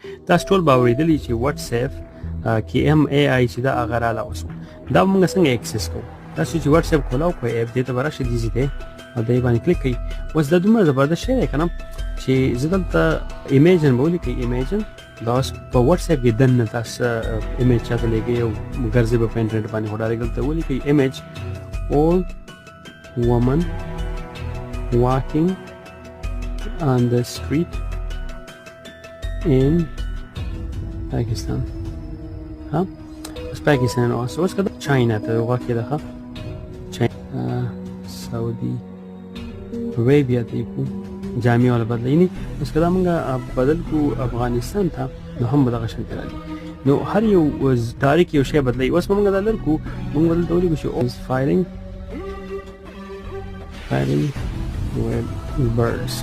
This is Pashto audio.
تاسو ټول باورې دي چې واتس اپ کې ام ای آی چې دا هغه راوسو دا موږ څنګه اکسس کوو تاسو چې واتس اپ کولاو په اپ دې ته ورشي دي زیته او دې باندې کلیک کړئ اوس دا دومره زبردست شی دی کنه چې زه دلته ایمیجن بولی کې ایمیجن دا اوس په واتس اپ کې دنه تاسو ایمیج چاته لګي او ګرځي په انټرنیټ باندې هډارې دلته ولي کې ایمیج all woman walking on the street in Pakistan. ها بس باکستان اوس کده چاینا ته واقع ده ها سعودي عربیا ته کو جامع ولا بدلینی اوس کده موږ بدل کو افغانستان ته نو هم بدغه شان کړل نو هر یو تاریخ یو شی بدلی اوس موږ بدل کو موږ بدل ډول شو اوس filing with birds